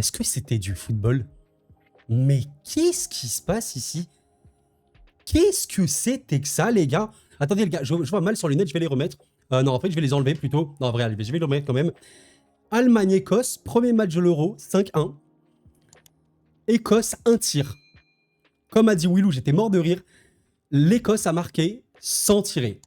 Est-ce que c'était du football? Mais qu'est-ce qui se passe ici? Qu'est-ce que c'était que ça, les gars? Attendez, les gars, je vois mal sur les lunettes, je vais les remettre. Non, en fait, je vais les enlever plutôt. Non, en vrai, allez, je vais les remettre quand même. Allemagne-Écosse, premier match de l'Euro, 5-1. Écosse, un tir. Comme a dit Willou, j'étais mort de rire. L'Écosse a marqué sans tirer.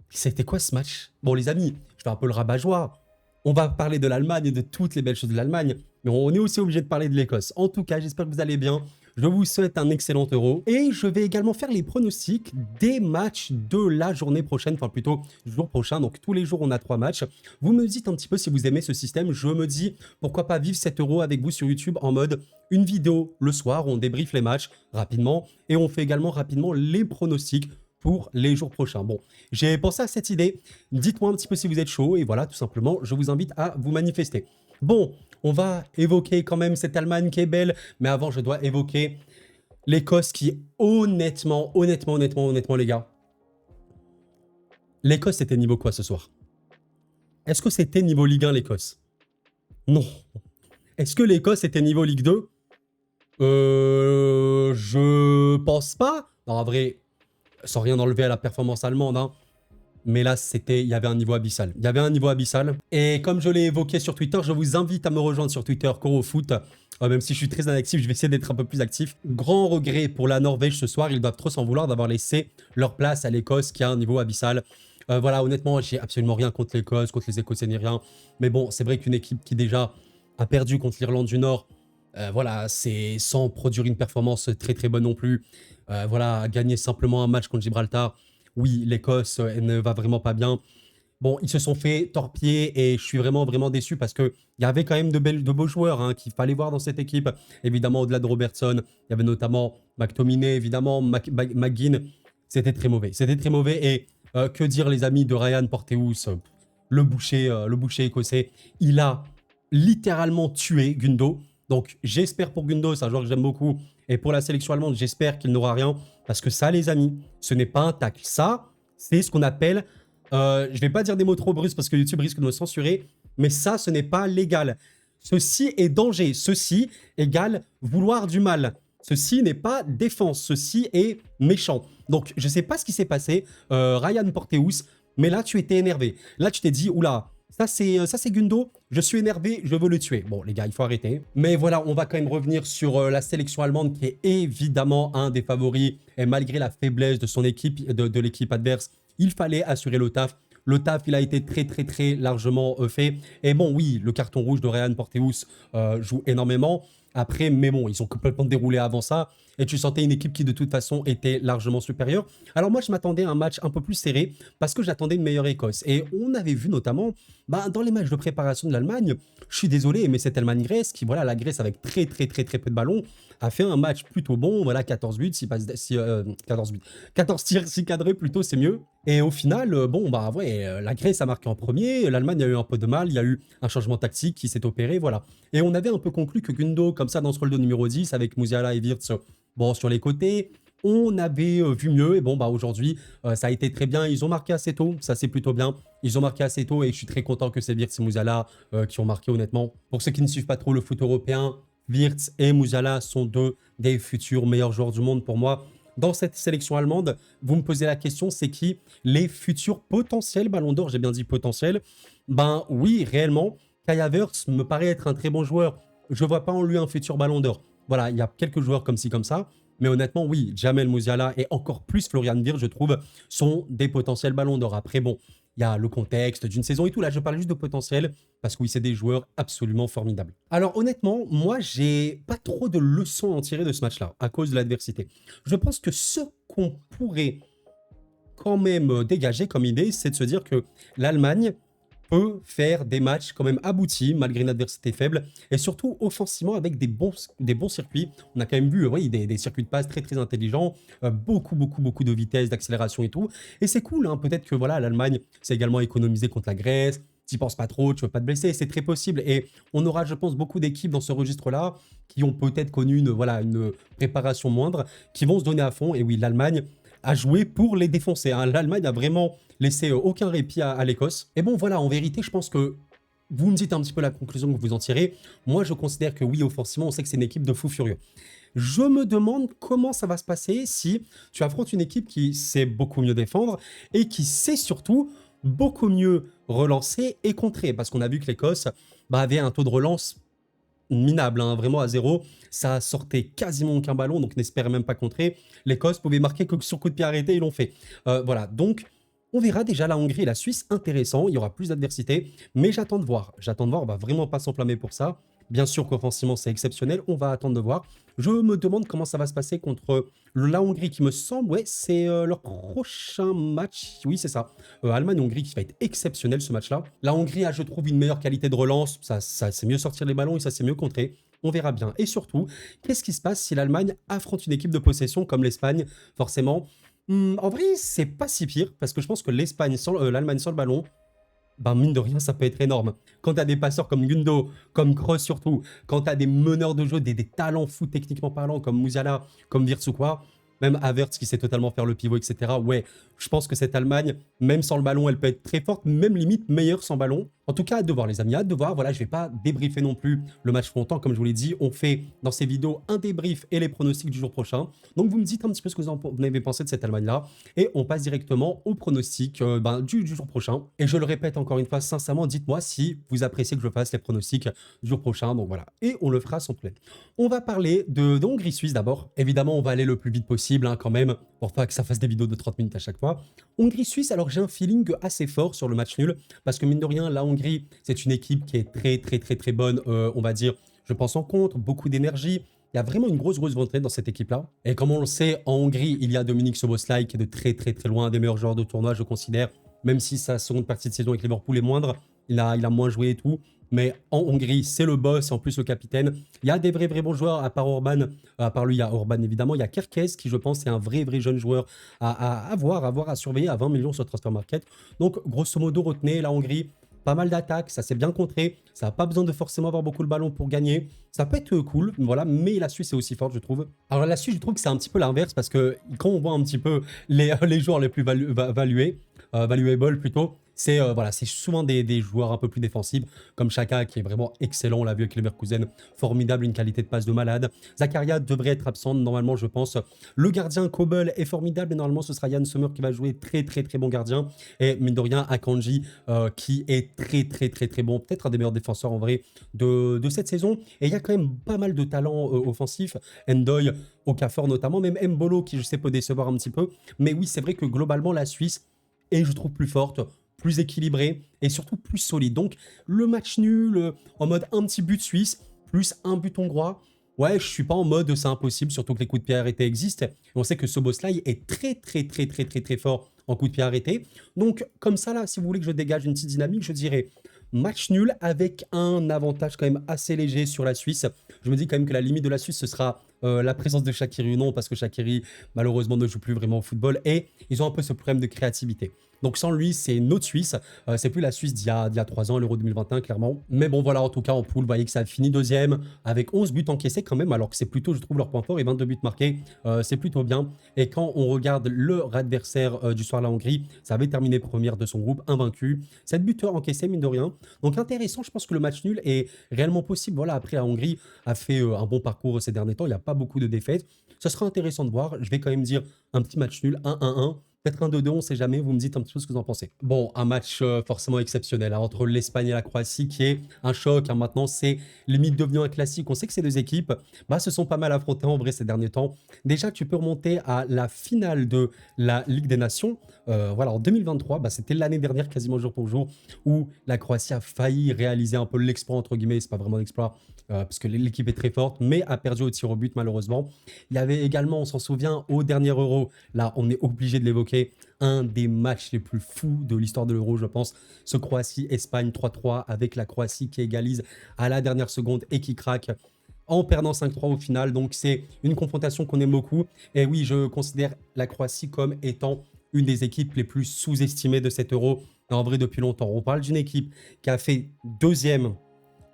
C'était quoi ce match? Bon, les amis, je fais un peu le rabat-joie. On va parler de l'Allemagne et de toutes les belles choses de l'Allemagne, mais on est aussi obligé de parler de l'Écosse. En tout cas, j'espère que vous allez bien. Je vous souhaite un excellent Euro. Et je vais également faire les pronostics des matchs de la journée prochaine, enfin plutôt du jour prochain. Donc tous les jours, on a 3 matchs. Vous me dites un petit peu si vous aimez ce système. Je me dis, pourquoi pas vivre cet Euro avec vous sur YouTube en mode une vidéo le soir, on débriefe les matchs rapidement et on fait également rapidement les pronostics pour les jours prochains. Bon, j'ai pensé à cette idée. Dites-moi un petit peu si vous êtes chaud. Et voilà, tout simplement, je vous invite à vous manifester. Bon, on va évoquer quand même cette Allemagne qui est belle. Mais avant, je dois évoquer l'Écosse qui, honnêtement, les gars, l'Écosse, c'était niveau quoi ce soir? Est-ce que c'était niveau Ligue 1, l'Écosse? Non. Est-ce que l'Écosse était niveau Ligue 2? Je pense pas. Non, en vrai, sans rien enlever à la performance allemande, hein. Mais là, il y avait un niveau abyssal. Il y avait un niveau abyssal. Et comme je l'ai évoqué sur Twitter, je vous invite à me rejoindre sur Twitter, CoroFoot. Même si je suis très inactif, je vais essayer d'être un peu plus actif. Grand regret pour la Norvège ce soir. Ils doivent trop s'en vouloir d'avoir laissé leur place à l'Écosse qui a un niveau abyssal. Voilà, honnêtement, j'ai absolument rien contre l'Écosse, contre les Écossais ni rien. Mais bon, c'est vrai qu'une équipe qui déjà a perdu contre l'Irlande du Nord, voilà, c'est sans produire une performance très très bonne non plus. Voilà, gagner simplement un match contre Gibraltar. Oui, l'Écosse, elle ne va vraiment pas bien. Bon, ils se sont fait torpiller et je suis vraiment déçu parce qu'il y avait quand même de beaux joueurs hein, qu'il fallait voir dans cette équipe. Évidemment, au-delà de Robertson, il y avait notamment McTominay, évidemment, McGinn. C'était très mauvais. C'était très mauvais. Et que dire, les amis de Ryan Porteous, le boucher écossais, il a littéralement tué Gundo. Donc, j'espère pour Gundo, c'est un joueur que j'aime beaucoup. Et pour la sélection allemande, j'espère qu'il n'aura rien. Parce que ça, les amis, ce n'est pas un tacle. Ça, c'est ce qu'on appelle... je vais pas dire des mots trop brusques parce que YouTube risque de me censurer. Mais ça, ce n'est pas légal. Ceci est danger. Ceci égale vouloir du mal. Ceci n'est pas défense. Ceci est méchant. Donc, je sais pas ce qui s'est passé. Ryan Porteous, mais là, tu étais énervé. Là, tu t'es dit, oula... Ça, c'est Gundo. Je suis énervé, je veux le tuer. Bon, les gars, il faut arrêter. Mais voilà, on va quand même revenir sur la sélection allemande qui est évidemment un des favoris. Et malgré la faiblesse de son équipe, de l'équipe adverse, il fallait assurer le taf. Le taf, il a été très largement fait. Et bon, oui, le carton rouge de Ryan Porteous joue énormément. Après, mais bon, ils ont complètement déroulé avant ça. Et tu sentais une équipe qui, de toute façon, était largement supérieure. Alors moi, je m'attendais à un match un peu plus serré parce que j'attendais une meilleure Écosse. Et on avait vu notamment, dans les matchs de préparation de l'Allemagne, je suis désolé, mais cette Allemagne-Grèce, qui, voilà, la Grèce avec très peu de ballons, a fait un match plutôt bon. Voilà, 14 buts, 14 tirs, 6 cadrés, plutôt, c'est mieux. Et au final, la Grèce a marqué en premier, l'Allemagne a eu un peu de mal, il y a eu un changement tactique qui s'est opéré, voilà. Et on avait un peu conclu que Gundo, comme ça, dans ce rôle de numéro 10, avec Musiala et Wirtz, bon, sur les côtés, on avait vu mieux. Et bon, aujourd'hui, ça a été très bien. Ils ont marqué assez tôt, ça c'est plutôt bien. Ils ont marqué assez tôt et je suis très content que c'est Wirtz et Musiala qui ont marqué, honnêtement. Pour ceux qui ne suivent pas trop le foot européen, Wirtz et Musiala sont deux des futurs meilleurs joueurs du monde pour moi. Dans cette sélection allemande, vous me posez la question, c'est qui les futurs potentiels Ballon d'Or? J'ai bien dit potentiels. Ben oui, réellement, Kai Havertz me paraît être un très bon joueur. Je ne vois pas en lui un futur Ballon d'Or. Voilà, il y a quelques joueurs comme ci, comme ça. Mais honnêtement, oui, Jamel Musiala et encore plus Florian Wirtz, je trouve, sont des potentiels Ballon d'Or. Après, bon, il y a le contexte d'une saison et tout. Là, je parle juste de potentiel parce que oui, c'est des joueurs absolument formidables. Alors honnêtement, moi, j'ai pas trop de leçons à en tirer de ce match-là à cause de l'adversité. Je pense que ce qu'on pourrait quand même dégager comme idée, c'est de se dire que l'Allemagne peut faire des matchs quand même aboutis malgré une adversité faible et surtout offensivement avec des bons circuits. On a quand même vu oui, des circuits de passe très intelligents, beaucoup de vitesse, d'accélération et tout. Et c'est cool, hein, peut-être que voilà, l'Allemagne s'est également économisée contre la Grèce. Tu penses pas trop, tu veux pas te blesser, c'est très possible. Et on aura, je pense, beaucoup d'équipes dans ce registre-là qui ont peut-être connu une préparation moindre, qui vont se donner à fond. Et oui, l'Allemagne a joué pour les défoncer, hein. L'Allemagne a vraiment laissé aucun répit à l'Écosse. Et bon, voilà, en vérité, je pense que Vous me dites un petit peu la conclusion que vous en tirez. Moi, je considère que oui, offensivement, on sait que c'est une équipe de fous furieux. Je me demande comment ça va se passer si tu affrontes une équipe qui sait beaucoup mieux défendre et qui sait surtout beaucoup mieux relancer et contrer. Parce qu'on a vu que l'Écosse avait un taux de relance minable, hein, vraiment à zéro. Ça sortait quasiment aucun ballon, donc n'espère même pas contrer. L'Écosse pouvait marquer que sur coup de pied arrêté, ils l'ont fait. Voilà, donc on verra déjà la Hongrie et la Suisse, intéressant, il y aura plus d'adversité, mais j'attends de voir. J'attends de voir, on va vraiment pas s'enflammer pour ça. Bien sûr qu'offensivement, c'est exceptionnel, on va attendre de voir. Je me demande comment ça va se passer contre la Hongrie, qui me semble, ouais, c'est leur prochain match. Oui, c'est ça. Allemagne-Hongrie, qui va être exceptionnel ce match-là. La Hongrie a, je trouve, une meilleure qualité de relance. Ça c'est mieux sortir les ballons et ça c'est mieux contrer. On verra bien. Et surtout, qu'est-ce qui se passe si l'Allemagne affronte une équipe de possession comme l'Espagne? Forcément, en vrai, c'est pas si pire, parce que je pense que l'Allemagne sur le ballon, mine de rien, ça peut être énorme. Quand tu as des passeurs comme Gundo, comme Kroos surtout, quand tu as des meneurs de jeu, des talents fous techniquement parlant, comme Musiala, comme Wirtz ou quoi, même Havertz qui sait totalement faire le pivot, etc. Ouais, je pense que cette Allemagne, même sans le ballon, elle peut être très forte, même limite meilleure sans ballon. En tout cas, hâte de voir les amis, hâte de voir. Voilà, je vais pas débriefer non plus le match longtemps, comme je vous l'ai dit. On fait dans ces vidéos un débrief et les pronostics du jour prochain. Donc vous me dites un petit peu ce que vous avez pensé de cette Allemagne-là. Et on passe directement au pronostic du jour prochain. Et je le répète encore une fois, sincèrement, dites-moi si vous appréciez que je fasse les pronostics du jour prochain. Donc voilà, et on le fera sans problème. On va parler de Hongrie-Suisse d'abord. Évidemment, on va aller le plus vite possible quand même, pour pas que ça fasse des vidéos de 30 minutes à chaque fois. Hongrie-Suisse, alors j'ai un feeling assez fort sur le match nul, parce que mine de rien, la Hongrie, c'est une équipe qui est très bonne, on va dire, je pense en contre, beaucoup d'énergie. Il y a vraiment une grosse volonté dans cette équipe-là. Et comme on le sait, en Hongrie, il y a Dominique Szoboszlai qui est de très loin un des meilleurs joueurs de tournoi, je considère, même si sa seconde partie de saison avec Liverpool est moindre, il a moins joué et tout. Mais en Hongrie, c'est le boss et en plus le capitaine. Il y a des vrais bons joueurs, à part Orban. À part lui, il y a Orban évidemment. Il y a Kerkez qui, je pense, est un vrai jeune joueur à voir, à surveiller à 20 millions sur Transfer Market. Donc, grosso modo, retenez la Hongrie. Pas mal d'attaques, ça s'est bien contré. Ça n'a pas besoin de forcément avoir beaucoup le ballon pour gagner. Ça peut être cool, voilà. Mais la Suisse est aussi forte, je trouve. Alors, la Suisse, je trouve que c'est un petit peu l'inverse parce que quand on voit un petit peu les joueurs les plus valuables plutôt, c'est voilà, c'est souvent des joueurs un peu plus défensifs, comme Xhaka qui est vraiment excellent, on l'a vu avec Leverkusen, formidable, une qualité de passe de malade. Zakaria devrait être absent normalement, je pense. Le gardien Kobel est formidable, mais normalement ce sera Yann Sommer qui va jouer très bon gardien. Et mine de rien, Akanji qui est très bon, peut-être un des meilleurs défenseurs en vrai de cette saison. Et il y a quand même pas mal de talents offensifs. Ndoye, Okafor notamment, même Mbolo qui je sais peut décevoir un petit peu. Mais oui, c'est vrai que globalement la Suisse est, je trouve, plus forte, plus équilibré et surtout plus solide. Donc le match nul en mode un petit but suisse plus un but hongrois. Ouais, je suis pas en mode c'est impossible, surtout que les coups de pied arrêtés existent. Et on sait que Szoboszlai est très fort en coups de pied arrêtés. Donc comme ça là, si vous voulez que je dégage une petite dynamique, je dirais match nul avec un avantage quand même assez léger sur la Suisse. Je me dis quand même que la limite de la Suisse, ce sera la présence de Shaqiri ou non, parce que Shaqiri, malheureusement, ne joue plus vraiment au football. Et ils ont un peu ce problème de créativité. Donc sans lui, c'est une autre Suisse. C'est plus la Suisse d'il y a 3 ans, l'Euro 2021, clairement. Mais bon, voilà, en tout cas, en poule, vous voyez que ça a fini deuxième, avec 11 buts encaissés quand même, alors que c'est plutôt, je trouve, leur point fort, et 22 buts marqués. C'est plutôt bien. Et quand on regarde leur adversaire du soir, la Hongrie, ça avait terminé première de son groupe, invaincu. 7 buts encaissés, mine de rien. Donc intéressant, je pense que le match nul est réellement possible. Voilà, après, la Hongrie a fait un bon parcours ces derniers temps. Il n'y a pas beaucoup de défaites. Ça sera intéressant de voir. Je vais quand même dire un petit match nul, 1-1-1. Peut-être un 2-2, on ne sait jamais, vous me dites un petit peu ce que vous en pensez. Bon, un match forcément exceptionnel entre l'Espagne et la Croatie qui est un choc. Maintenant, c'est limite devenu un classique. On sait que ces deux équipes se sont pas mal affrontées en vrai ces derniers temps. Déjà, tu peux remonter à la finale de la Ligue des Nations. Voilà, en 2023, c'était l'année dernière quasiment jour pour jour où la Croatie a failli réaliser un peu l'exploit, entre guillemets. C'est pas vraiment l'exploit parce que l'équipe est très forte, mais a perdu au tir au but malheureusement. Il y avait également, on s'en souvient, au dernier Euro, là on est obligé de l'évoquer, un des matchs les plus fous de l'histoire de l'Euro, je pense. Ce Croatie-Espagne 3-3 avec la Croatie qui égalise à la dernière seconde et qui craque en perdant 5-3 au final. Donc c'est une confrontation qu'on aime beaucoup. Et oui, je considère la Croatie comme étant une des équipes les plus sous-estimées de cet Euro. En vrai, depuis longtemps. On parle d'une équipe qui a fait deuxième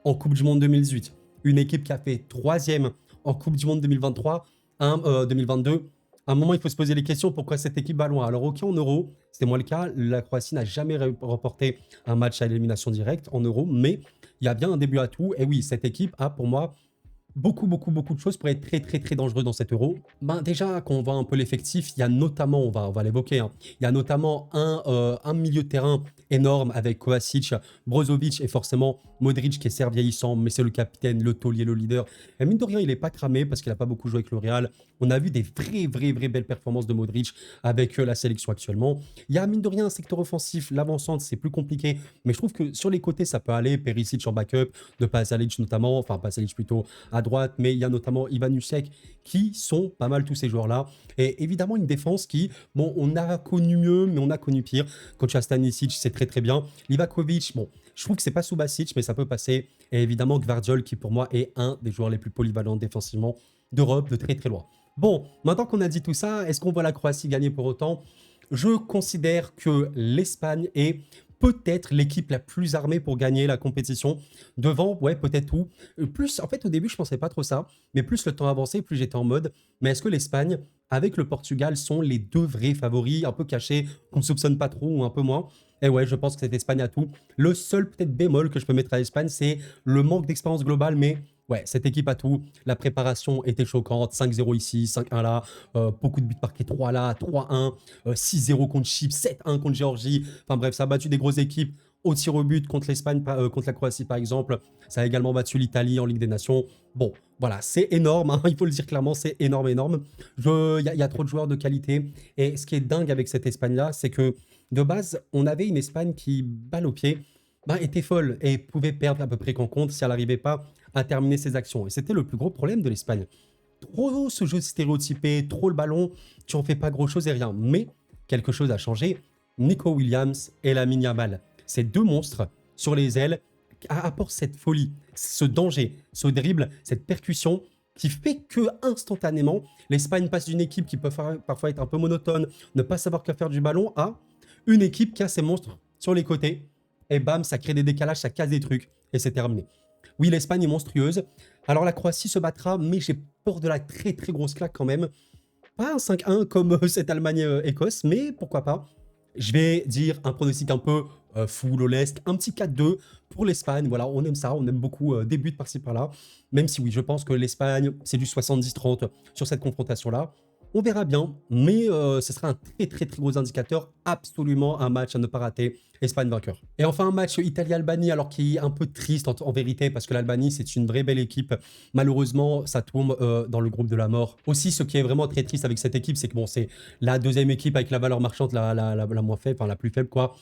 en Coupe du Monde 2018. Une équipe qui a fait troisième en Coupe du Monde 2023, 2022. À un moment, il faut se poser les questions pourquoi cette équipe va loin. Alors, ok, en Euro, c'était moins le cas. La Croatie n'a jamais remporté un match à élimination directe en Euro, mais il y a bien un début à tout. Et oui, cette équipe a pour moi beaucoup de choses pour être très dangereux dans cet euro. Ben déjà, quand on voit un peu l'effectif, il y a notamment, on va l'évoquer, hein, il y a notamment un milieu de terrain énorme avec Kovacic, Brozovic et forcément Modric qui est certes vieillissant, mais c'est le capitaine, le taulier, le leader. Et mine de rien, il n'est pas cramé parce qu'il n'a pas beaucoup joué avec le Real. On a vu des vraies belles performances de Modric avec la sélection actuellement. Il y a mine de rien un secteur offensif, l'avancante, c'est plus compliqué, mais je trouve que sur les côtés, ça peut aller. Perisic en backup, de Pasalic notamment, enfin Pasalic plutôt à droite, mais il y a notamment Ivan Jušek qui sont pas mal tous ces joueurs-là. Et évidemment, une défense qui, bon, on a connu mieux, mais on a connu pire. Quand tu as Stanisic, c'est très bien. Livakovic, bon, je trouve que c'est pas Subasic, mais ça peut passer. Et évidemment, Gvardiol, qui pour moi est un des joueurs les plus polyvalents défensivement d'Europe, de très loin. Bon, maintenant qu'on a dit tout ça, est-ce qu'on voit la Croatie gagner pour autant? Je considère que l'Espagne est peut-être l'équipe la plus armée pour gagner la compétition. Devant, ouais, peut-être tout. Plus, en fait, au début, je pensais pas trop ça, mais plus le temps avançait, plus j'étais en mode, mais est-ce que l'Espagne, avec le Portugal, sont les deux vrais favoris, un peu cachés, qu'on ne soupçonne pas trop ou un peu moins? Et ouais, je pense que cette Espagne a tout. Le seul peut-être bémol que je peux mettre à l'Espagne, c'est le manque d'expérience globale, mais ouais, cette équipe a tout. La préparation était choquante. 5-0 ici, 5-1 là. Beaucoup de buts marqués, 3 là, 3-1. 6-0 contre Chypre, 7-1 contre Géorgie. Enfin bref, ça a battu des grosses équipes au tir au but contre l'Espagne, contre la Croatie par exemple. Ça a également battu l'Italie en Ligue des Nations. Bon, voilà, c'est énorme, hein, il faut le dire clairement, c'est énorme. Il y a trop de joueurs de qualité. Et ce qui est dingue avec cette Espagne-là, c'est que de base, on avait une Espagne qui, balle au pied, bah, était folle et pouvait perdre à peu près qu'en compte si elle n'arrivait pas à terminer ses actions. Et c'était le plus gros problème de l'Espagne. Trop ce jeu stéréotypé, trop le ballon, tu en fais pas grand-chose et rien. Mais quelque chose a changé. Nico Williams et Lamine Yamal, ces deux monstres sur les ailes, apportent cette folie, ce danger, ce dribble, cette percussion qui fait que instantanément, l'Espagne passe d'une équipe qui peut parfois être un peu monotone, ne pas savoir quoi faire du ballon, à une équipe qui a ses monstres sur les côtés. Et bam, ça crée des décalages, ça casse des trucs et c'est terminé. Oui, l'Espagne est monstrueuse. Alors la Croatie se battra, mais j'ai peur de la très grosse claque quand même. Pas un 5-1 comme cette Allemagne-Écosse, mais pourquoi pas. Je vais dire un pronostic un peu full au lest, un petit 4-2 pour l'Espagne. Voilà, on aime ça, on aime beaucoup des buts par-ci par-là. Même si oui, je pense que l'Espagne, c'est du 70-30 sur cette confrontation-là. On verra bien, mais ce sera un très gros indicateur. Absolument un match à ne pas rater. Espagne vainqueur. Et enfin un match Italie-Albanie, alors qui est un peu triste en vérité, parce que l'Albanie, c'est une vraie belle équipe. Malheureusement, ça tombe dans le groupe de la mort. Aussi, ce qui est vraiment très triste avec cette équipe, c'est que bon, c'est la deuxième équipe avec la valeur marchande la moins faible, enfin la plus faible, quoi.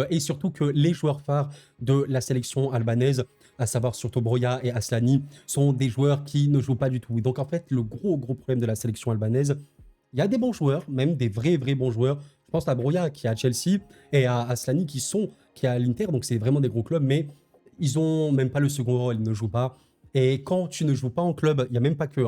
Et surtout que les joueurs phares de la sélection albanaise, à savoir surtout Broja et Aslani, sont des joueurs qui ne jouent pas du tout. Donc en fait, le gros problème de la sélection albanaise, il y a des bons joueurs, même des vrais bons joueurs. Je pense à Broja qui est à Chelsea et à Aslani qui est à l'Inter, donc c'est vraiment des gros clubs, mais ils ont même pas le second rôle, ils ne jouent pas. Et quand tu ne joues pas en club, il n'y a même pas que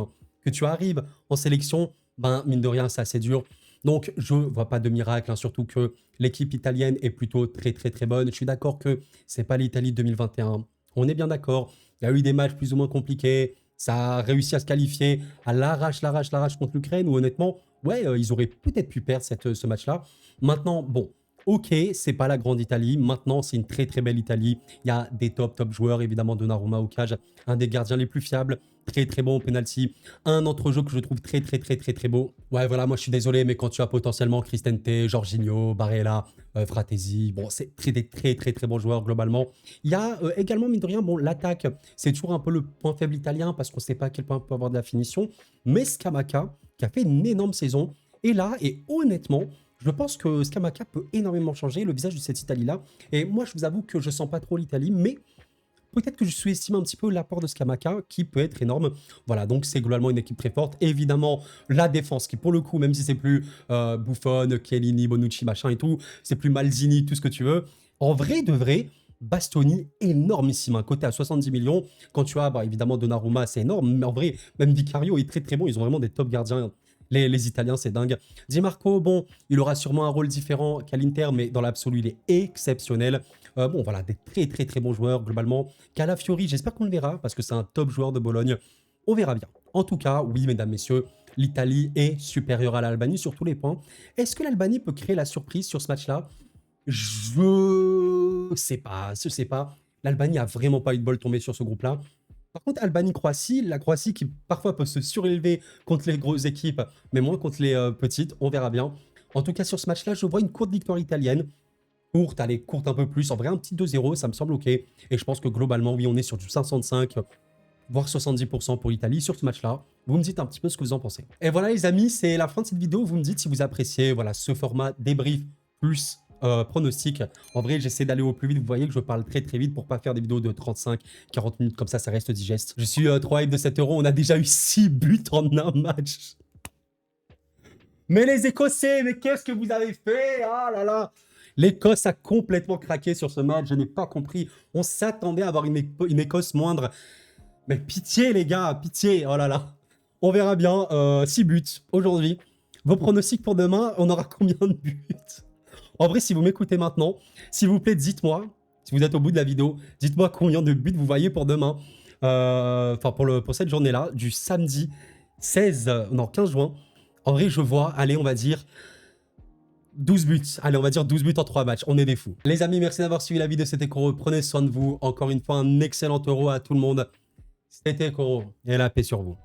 tu arrives en sélection, ben mine de rien, c'est assez dur. Donc je vois pas de miracle, hein, surtout que l'équipe italienne est plutôt très bonne. Je suis d'accord que c'est pas l'Italie 2021. On est bien d'accord. Il y a eu des matchs plus ou moins compliqués. Ça a réussi à se qualifier à l'arrache contre l'Ukraine, où honnêtement, ouais, ils auraient peut-être pu perdre ce match-là. Maintenant, bon, ok, c'est pas la grande Italie. Maintenant, c'est une très belle Italie. Il y a des top joueurs, évidemment, Donnarumma au cage, un des gardiens les plus fiables, très bon au penalty, un entrejeu que je trouve très beau. Ouais, voilà, moi je suis désolé, mais quand tu as potentiellement Cristante, Jorginho, Barella, Fratesi, bon, c'est des très bons joueurs globalement. Il y a également, mine de rien, bon, l'attaque, c'est toujours un peu le point faible italien parce qu'on ne sait pas à quel point on peut avoir de la finition. Mais Scamacca, qui a fait une énorme saison, est là et honnêtement, je pense que Scamacca peut énormément changer le visage de cette Italie-là. Et moi, je vous avoue que je sens pas trop l'Italie, mais peut-être que je sous-estime un petit peu l'apport de Scamacca, qui peut être énorme. Voilà, donc c'est globalement une équipe très forte. Et évidemment, la défense, qui pour le coup, même si c'est plus Buffon, Chiellini, Bonucci, machin et tout, c'est plus Malzini, tout ce que tu veux. En vrai de vrai, Bastoni, énormissime, un côté à 70 millions. Quand tu as, bah, évidemment, Donnarumma, c'est énorme. Mais en vrai, même Vicario est très bon. Ils ont vraiment des top gardiens. Les Italiens, c'est dingue. Di Marco, bon, il aura sûrement un rôle différent qu'à l'Inter, mais dans l'absolu, il est exceptionnel. Bon, voilà, des très bons joueurs, globalement. Calafiori, j'espère qu'on le verra, parce que c'est un top joueur de Bologne. On verra bien. En tout cas, oui, mesdames, messieurs, l'Italie est supérieure à l'Albanie sur tous les points. Est-ce que l'Albanie peut créer la surprise sur ce match-là? Je sais pas, je sais pas. L'Albanie a vraiment pas eu de bol tombé sur ce groupe-là. Par contre, Albanie-Croatie, la Croatie qui parfois peut se surélever contre les grosses équipes, mais moins contre les petites, on verra bien. En tout cas, sur ce match-là, je vois une courte victoire italienne. Courte, allez, courte un peu plus. En vrai, un petit 2-0, ça me semble OK. Et je pense que globalement, oui, on est sur du 55, voire 70% pour l'Italie sur ce match-là. Vous me dites un petit peu ce que vous en pensez. Et voilà, les amis, c'est la fin de cette vidéo. Vous me dites si vous appréciez voilà, ce format débrief plus pronostic. En vrai, j'essaie d'aller au plus vite. Vous voyez que je parle très très vite pour pas faire des vidéos de 35-40 minutes. Comme ça reste digeste. Je suis trop hype de 7 euros. On a déjà eu 6 buts en un match. Mais les Écossais, mais qu'est-ce que vous avez fait? Ah là là! L'Écosse a complètement craqué sur ce match. Je n'ai pas compris. On s'attendait à avoir une Écosse moindre. Mais pitié, les gars, pitié. Oh là là. On verra bien. 6 buts aujourd'hui. Vos pronostics pour demain, on aura combien de buts? En vrai, si vous m'écoutez maintenant, s'il vous plaît, dites-moi, si vous êtes au bout de la vidéo, dites-moi combien de buts vous voyez pour demain. Enfin, pour cette journée-là, du samedi 15 juin. En vrai, je vois, allez, on va dire 12 buts. Allez, on va dire 12 buts en 3 matchs. On est des fous. Les amis, merci d'avoir suivi la vidéo. C'était Koro. Prenez soin de vous. Encore une fois, un excellent euro à tout le monde. C'était Koro. Et la paix sur vous.